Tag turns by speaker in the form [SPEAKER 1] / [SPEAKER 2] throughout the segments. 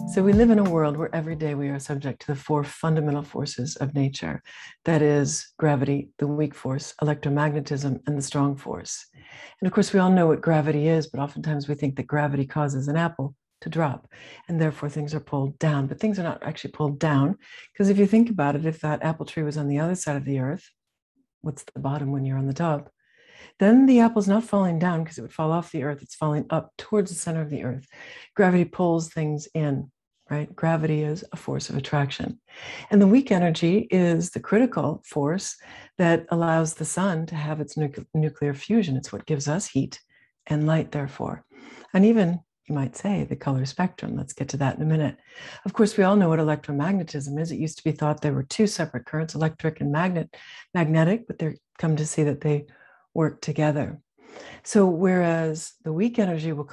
[SPEAKER 1] So we live in a world where every day we are subject to the four fundamental forces of nature. That is gravity, the weak force, electromagnetism, and the strong force. And of course, we all know what gravity is, but oftentimes we think that gravity causes an apple to drop, and therefore things are pulled down. But things are not actually pulled down, because if you think about it, if that apple tree was on the other side of the earth, what's the bottom when you're on the top? Then the apple's not falling down because it would fall off the earth. It's falling up towards the center of the earth. Gravity pulls things in, right? Gravity is a force of attraction. And the weak energy is the critical force that allows the sun to have its nuclear fusion. It's what gives us heat and light, therefore. And even, you might say, the color spectrum. Let's get to that in a minute. Of course, we all know what electromagnetism is. It used to be thought there were two separate currents, electric and magnetic, but they're come to see that they work together. So whereas the weak energy will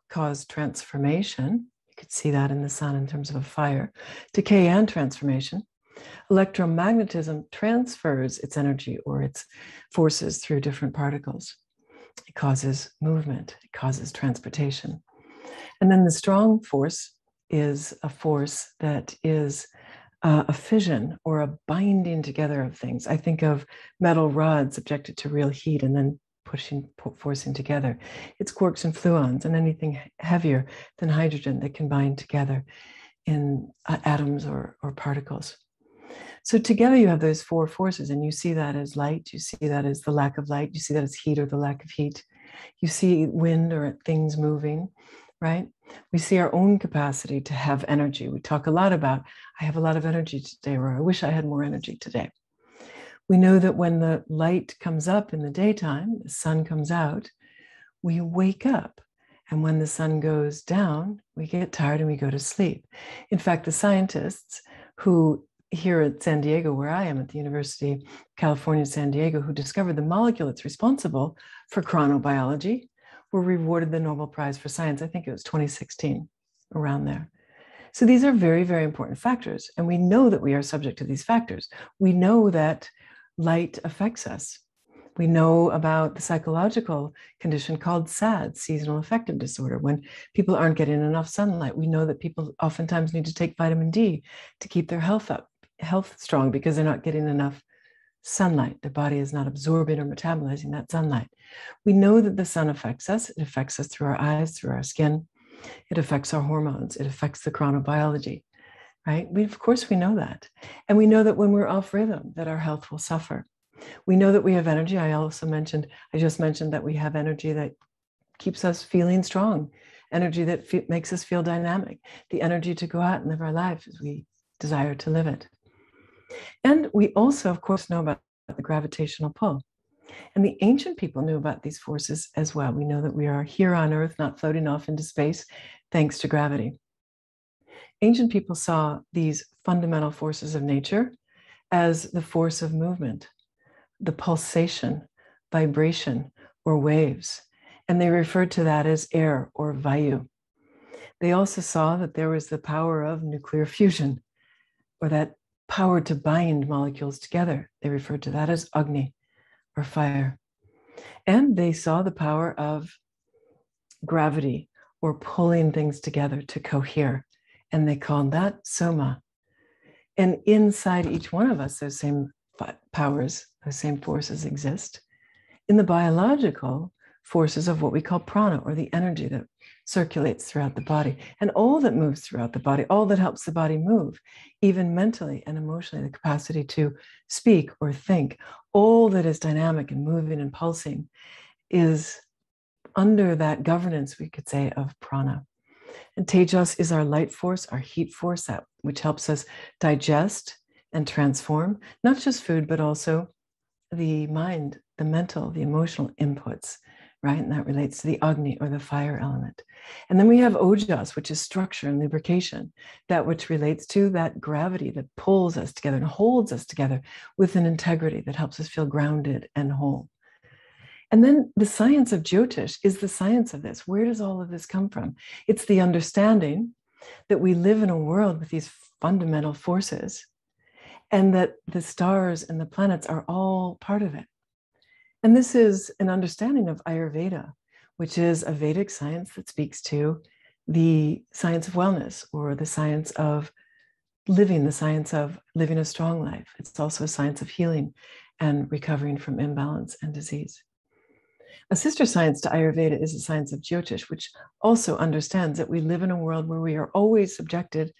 [SPEAKER 1] cause transformation, you could see that in the sun in terms of a fire, decay and transformation, electromagnetism transfers its energy or its forces through different particles. It causes movement, it causes transportation. And then the strong force is a force that is a fission or a binding together of things. I think of metal rods subjected to real heat and then forcing together. It's quarks and fluons and anything heavier than hydrogen that can bind together in atoms or particles. So together you have those four forces, and you see that as light, you see that as the lack of light, you see that as heat or the lack of heat. You see wind or things moving, right? We see our own capacity to have energy. We talk a lot about, I have a lot of energy today, or I wish I had more energy today. We know that when the light comes up in the daytime, the sun comes out, we wake up. And when the sun goes down, we get tired and we go to sleep. In fact, the scientists who here at San Diego, where I am at the University of California, San Diego, who discovered the molecule that's responsible for chronobiology, were rewarded the Nobel Prize for Science. I think it was 2016, around there. So these are very, very important factors. And we know that we are subject to these factors. We know that light affects us. We know about the psychological condition called SAD, seasonal affective disorder, when people aren't getting enough sunlight. We know that people oftentimes need to take vitamin D to keep their health strong, because they're not getting enough sunlight. Their body is not absorbing or metabolizing that sunlight. We know that the sun affects us. It affects us through our eyes, through our skin. It affects our hormones. It affects the chronobiology, right? Of course, we know that. And we know that when we're off rhythm, that our health will suffer. We know that we have energy. I just mentioned that we have energy that keeps us feeling strong, energy that makes us feel dynamic, the energy to go out and live our life as we desire to live it. And we also, of course, know about the gravitational pull. And the ancient people knew about these forces as well. We know that we are here on Earth, not floating off into space, thanks to gravity. Ancient people saw these fundamental forces of nature as the force of movement, the pulsation, vibration, or waves. And they referred to that as air or vayu. They also saw that there was the power of nuclear fusion, or that power to bind molecules together. They referred to that as Agni, or fire. And they saw the power of gravity, or pulling things together to cohere. And they called that Soma. And inside each one of us, those same powers, those same forces exist. In the biological forces of what we call prana, or the energy that circulates throughout the body, and all that moves throughout the body, all that helps the body move, even mentally and emotionally, the capacity to speak or think, all that is dynamic and moving and pulsing is under that governance, we could say, of prana. And Tejas is our light force, our heat force, that which helps us digest and transform, not just food, but also the mind, the mental, the emotional inputs, right? And that relates to the Agni, or the fire element. And then we have Ojas, which is structure and lubrication, that which relates to that gravity that pulls us together and holds us together with an integrity that helps us feel grounded and whole. And then the science of Jyotish is the science of this. Where does all of this come from? It's the understanding that we live in a world with these fundamental forces, and that the stars and the planets are all part of it. And this is an understanding of Ayurveda, which is a Vedic science that speaks to the science of wellness, or the science of living a strong life. It's also a science of healing and recovering from imbalance and disease. A sister science to Ayurveda is the science of Jyotish, which also understands that we live in a world where we are always subjected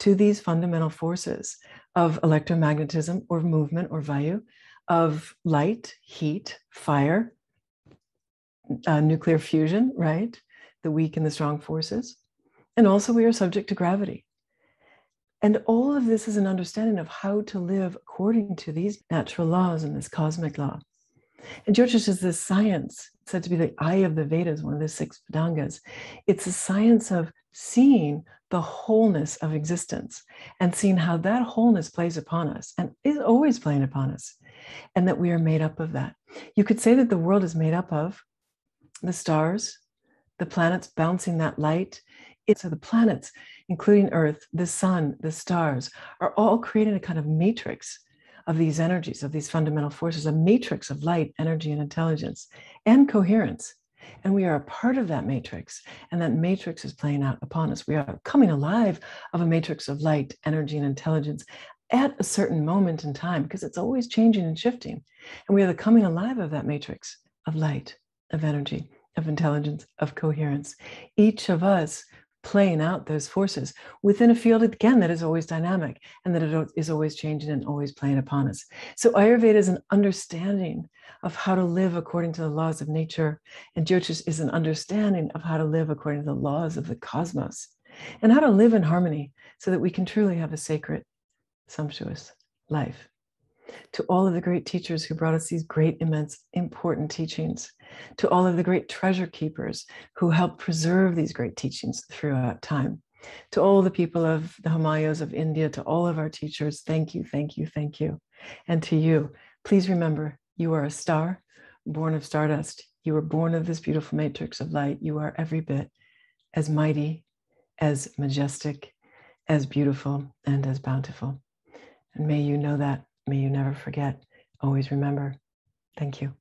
[SPEAKER 1] to these fundamental forces of electromagnetism or movement or vayu, of light, heat, fire, nuclear fusion, right? The weak and the strong forces. And also we are subject to gravity. And all of this is an understanding of how to live according to these natural laws and this cosmic law. And Jyotish is this science, said to be the eye of the Vedas, one of the 6 Vedangas. It's a science of seeing the wholeness of existence and seeing how that wholeness plays upon us and is always playing upon us, and that we are made up of that. You could say that the world is made up of the stars, the planets bouncing that light. So the planets, including Earth, the sun, the stars, are all creating a kind of matrix of these energies, of these fundamental forces, a matrix of light, energy, and intelligence, and coherence. And we are a part of that matrix, and that matrix is playing out upon us. We are coming alive of a matrix of light, energy, and intelligence at a certain moment in time, because it's always changing and shifting. And we are the coming alive of that matrix of light, of energy, of intelligence, of coherence. Each of us playing out those forces within a field, again, that is always dynamic and that it is always changing and always playing upon us. So Ayurveda is an understanding of how to live according to the laws of nature, and Jyotish is an understanding of how to live according to the laws of the cosmos and how to live in harmony so that we can truly have a sacred, sumptuous life. To all of the great teachers who brought us these great, immense, important teachings, to all of the great treasure keepers who helped preserve these great teachings throughout time, to all the people of the Himalayas of India, to all of our teachers, thank you, thank you, thank you. And to you, please remember, you are a star born of stardust. You were born of this beautiful matrix of light. You are every bit as mighty, as majestic, as beautiful, and as bountiful. And may you know that. May you never forget. Always remember. Thank you.